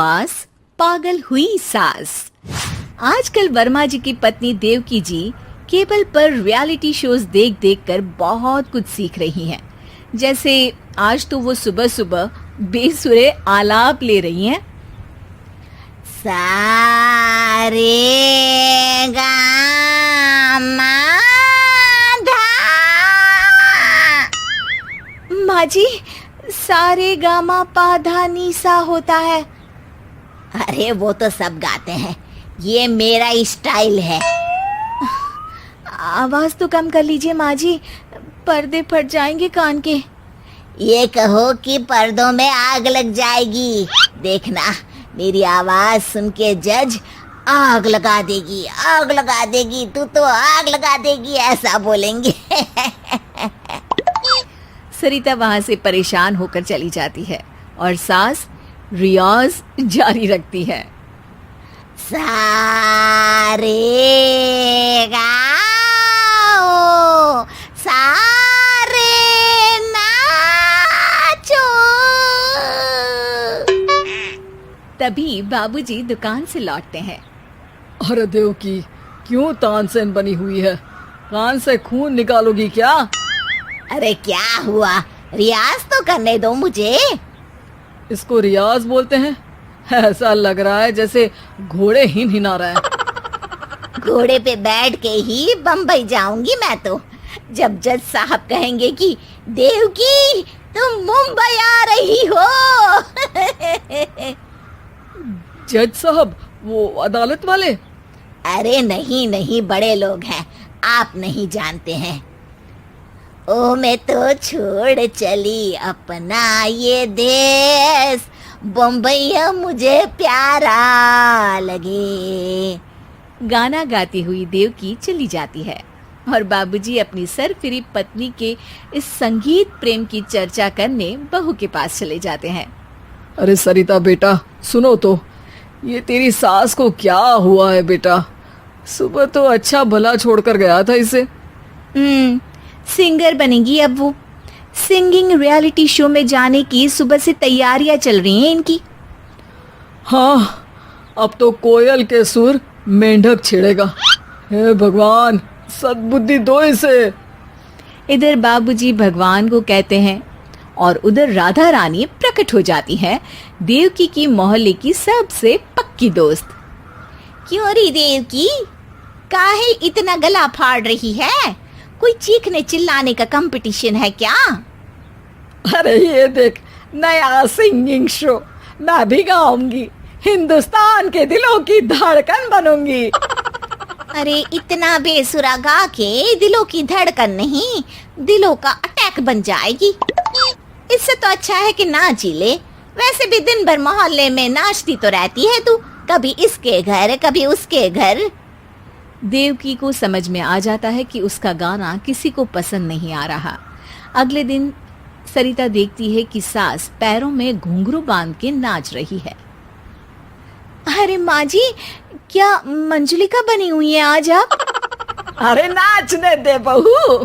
पास पागल हुई सास। आजकल वर्मा जी की पत्नी देवकी जी केबल पर रियलिटी शोज देख देख कर बहुत कुछ सीख रही हैं। जैसे आज तो वो सुबह सुबह बेसुरे आलाप ले रही हैं। सारे गामा धा। माँ जी, सारे गामा पा धा नी सा होता है। अरे वो तो सब गाते हैं, ये मेरा स्टाइल है। आवाज तो कम कर लीजिए माँ जी, पर्दे फट जाएंगे कान के। ये कहो कि पर्दों में आग लग जाएगी। देखना, मेरी आवाज सुन के जज आग लगा देगी, आग लगा देगी, तू तो आग लगा देगी, ऐसा बोलेंगे। सरिता वहां से परेशान होकर चली जाती है और सास रियाज जारी रखती है। सारे गाओ, सारे नाचो। तभी बाबूजी दुकान से लौटते हैं। अरे देवकी, क्यों तानसेन बनी हुई है? कान से खून निकालोगी क्या? अरे क्या हुआ, रियाज तो करने दो मुझे। इसको रियाज बोलते हैं? ऐसा लग रहा है जैसे घोड़े हिना रहा है। घोड़े पे बैठ के ही बम्बई जाऊंगी मैं तो, जब जज साहब कहेंगे कि देवकी तुम मुंबई आ रही हो। जज साहब, वो अदालत वाले? अरे नहीं नहीं, बड़े लोग हैं, आप नहीं जानते हैं। ओ मैं तो छोड़ चली अपना ये देश, बम्बई मुझे प्यारा लगे। गाना गाती हुई देवकी चली जाती है और बाबूजी अपनी सरफिरी पत्नी के इस संगीत प्रेम की चर्चा करने बहू के पास चले जाते हैं। अरे सरिता बेटा, सुनो तो, ये तेरी सास को क्या हुआ है बेटा? सुबह तो अच्छा भला छोड़कर गया था इसे। सिंगर बनेगी अब वो। सिंगिंग रियलिटी शो में जाने की सुबह से तैयारियां चल रही हैं इनकी। हाँ, अब तो कोयल के सुर मेंढक छेड़ेगा। हे भगवान, सद्बुद्धि दो इसे। इधर बाबूजी भगवान को कहते हैं और उधर राधा रानी प्रकट हो जाती है, देवकी की मोहल्ले की सबसे पक्की दोस्त। क्यों री देवकी, काहे इतना गला फाड़ रही है? कोई चीखने चिल्लाने का कंपटीशन है क्या? अरे ये देख, नया सिंगिंग शो, मैं भी गाऊंगी, हिंदुस्तान के दिलों की धड़कन बनूंगी। अरे इतना बेसुरा गा के दिलों की धड़कन नहीं, दिलों का अटैक बन जाएगी। इससे तो अच्छा है कि नाच ही ले। वैसे भी दिन भर मोहल्ले में नाचती तो रहती है तू, कभी इसके घर कभी उसके घर। देवकी को समझ में आ जाता है कि उसका गाना किसी को पसंद नहीं आ रहा। अगले दिन सरिता देखती है कि सास पैरों में घुंघरू बांध के नाच रही है। अरे माँ जी, क्या मंजुलिका बनी हुई है आज आप? अरे नाचने दे बहू,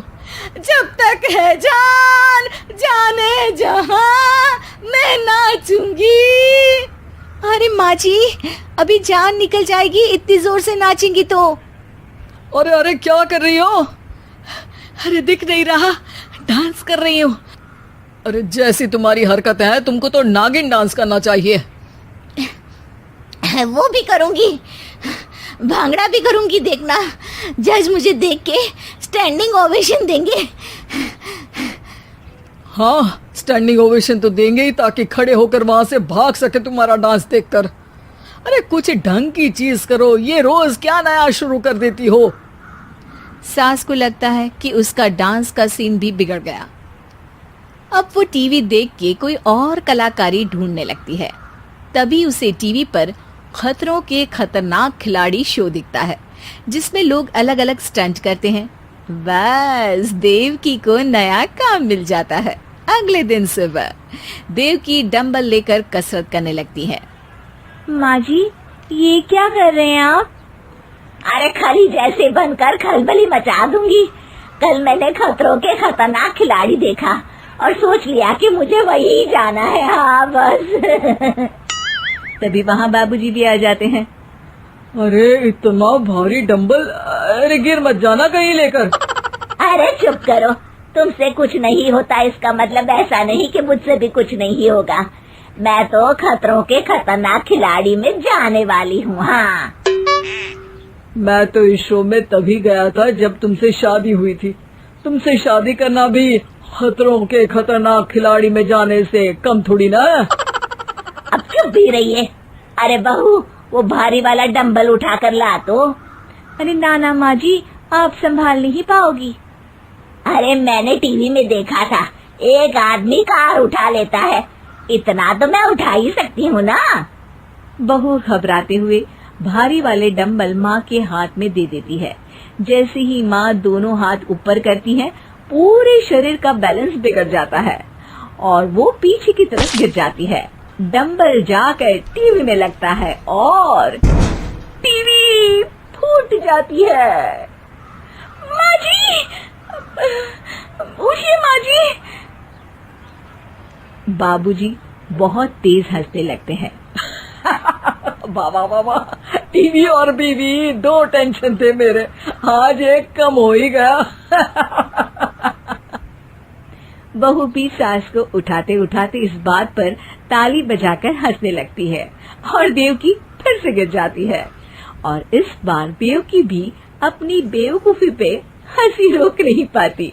जब तक है जान जाने जहां मैं नाचूंगी। अरे माँ जी, अभी जान निकल जाएगी इतनी जोर से नाचेंगी तो। अरे अरे, क्या कर रही हो? अरे दिख नहीं रहा, डांस कर रही हूँ। अरे जैसी तुम्हारी हरकत है, तुमको तो नागिन डांस करना चाहिए। वो भी करूंगी, भांगड़ा भी करूंगी, देखना जज मुझे देख के स्टैंडिंग ओवेशन देंगे। हाँ, स्टैंडिंग ओवेशन तो देंगे ही, ताकि खड़े होकर वहां से भाग सके तुम्हारा डांस देखकर। अरे कुछ ढंग की चीज करो, ये रोज क्या नया शुरू कर देती हो? सास को लगता है कि उसका डांस का सीन भी बिगड़ गया। अब वो टीवी देख के कोई और कलाकारी ढूंढने लगती है। तभी उसे टीवी पर खतरों के खतरनाक खिलाड़ी शो दिखता है, जिसमें लोग अलग अलग स्टंट करते हैं। बस देवकी को नया काम मिल जाता है। अगले दिन सुबह देवकी डंबल लेकर कसरत करने लगती है। माँ जी, ये क्या कर रहे हैं आप? अरे खली जैसे बनकर खलबली मचा दूंगी। कल मैंने खतरों के खतरनाक खिलाड़ी देखा और सोच लिया कि मुझे वही जाना है। हाँ बस। तभी वहाँ बाबूजी भी आ जाते हैं। अरे इतना भारी डंबल, अरे गिर मत जाना कहीं लेकर। अरे चुप करो, तुमसे कुछ नहीं होता इसका मतलब ऐसा नहीं कि मुझसे भी कुछ नहीं होगा। मैं तो खतरों के खतरनाक खिलाड़ी में जाने वाली हूँ। हाँ, मैं तो इस शो में तभी गया था जब तुमसे शादी हुई थी। तुमसे शादी करना भी खतरों के खतरनाक खिलाड़ी में जाने से कम थोड़ी ना। अब चुप भी रहिए। अरे बहू, वो भारी वाला डंबल उठा कर ला तो। अरे ना माँ जी, आप संभाल नहीं पाओगी। अरे मैंने टीवी में देखा था, एक आदमी कार उठा लेता है, इतना तो मैं उठा ही सकती हूँ ना। बहू घबराते हुए भारी वाले डंबल माँ के हाथ में दे देती है। जैसे ही माँ दोनों हाथ ऊपर करती है, पूरे शरीर का बैलेंस बिगड़ जाता है और वो पीछे की तरफ गिर जाती है। डंबल जाकर टीवी में लगता है और टीवी फूट जाती है। माँ जी, उठिए माँ जी। बाबूजी बहुत तेज हंसने लगते हैं। बाबा बाबा, टीवी और बीवी दो टेंशन थे मेरे, आज एक कम हो ही गया। बहू भी सास को उठाते उठाते इस बात पर ताली बजाकर हंसने लगती है और देवकी फिर से गिर जाती है। और इस बार देवकी भी अपनी बेवकूफी पे हंसी रोक नहीं पाती।